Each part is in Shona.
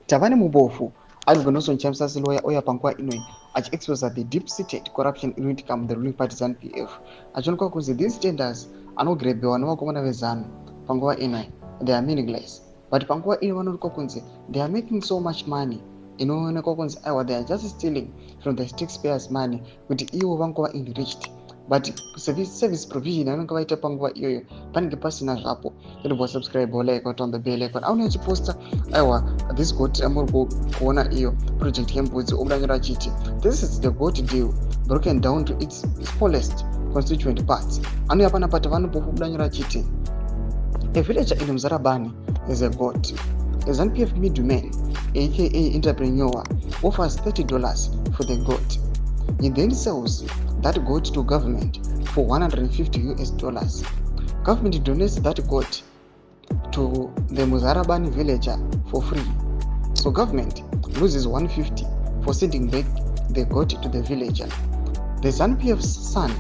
tava nemubofu Alvin Nelson Chamsas lawyer oya panguva inoi achiexposa the deep-seated corruption inoitika muthe ruling party ZANU-PF achionekwa kunzi these tenders anogrebhewa nevakomana vezanu panguva inoi they are meaningless, but panguva ino vanoonekwa kunzi they are making so much money inoonekwa kunzi aiwa they are just stealing from the taxpayers money kuti ivo vangova enriched, but service provision anenge vaita panguva iyoyo panenge pasina zvapo. Subscribe, like, on the bell icon. Auna chiposta aiwa this goat amuri kuona iyo project yembudzi obudanyira chiti this is the goat deal broken down to its smallest constituent parts. Anouya panapa vanobudanyira chiti a villager in Mzarabani is a goat. A ZANU-PF middleman aka entrepreneur offers $30 for the goat. He then sells that goat to government for $150. Government donates that goat to the Mzarabani villager for free. So government loses $150 for sending back the goat to the villager. The ZANU-PF's son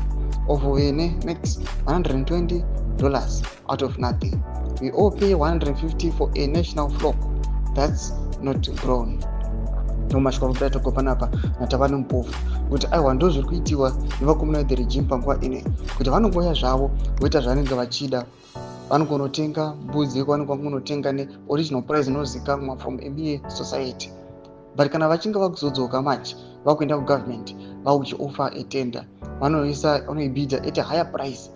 of Owene makes $120 out of nothing. We all pay $150 for a national flock that's not grown. Nomashwa kudata kopanapa natavana mpofu kuti aiwa ndo zviri kuitiwa nevakomana the regime panguva ine kuti vanongoya zvavo voita zvanenge vachida. Vanogonotenga mbudzi vanongonotenga neoriginal price inozikanwa from MBA society, but kana vachinge vakuzodzoka manje vakuenda kugovernment vakuchioffer a tender vanoibhidha at a higher price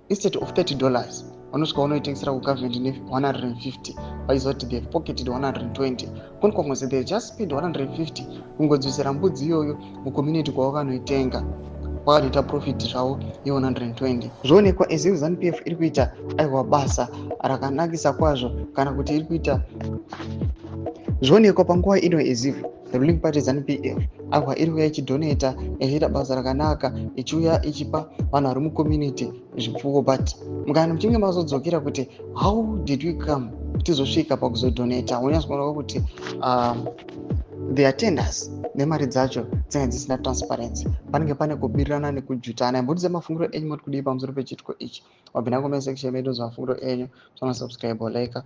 instead of $30 vanosvika vanoitengesera kugovernment ne$150 vachiziva kuti they've pocketed $120 kunokwangozi they just paid $150 kungodzosera mbudzi iyoyo mucommunity kwavo vanoitenga vakatoita profit zvavo ye$120. Zvoonekwa as if ZANU-PF iri kuita aiwa basa rakanakisa kwazvo kana kuti iri kuita zvoonekwa panguva ino as if the ruling party ZANU-PF aiwa iri kuuya ichidonata ichiita basa rakanaka ichiuya ichipa vanhu vari mucommunity zvipfuwo, but mukana muchinge mazodzokera kuti how did we come tizosvika pakuzodonata unyatsoonekwa kuti the tenders nemari dzacho dzinenge dzisina transparency, panenge pane kubirirana nekujutana. Mbudzi dzemafungiro enyu moti kudii pamusoro pechitiko ichi? Wabvina comment section medu zvamafungiro enyu, subscribe, like,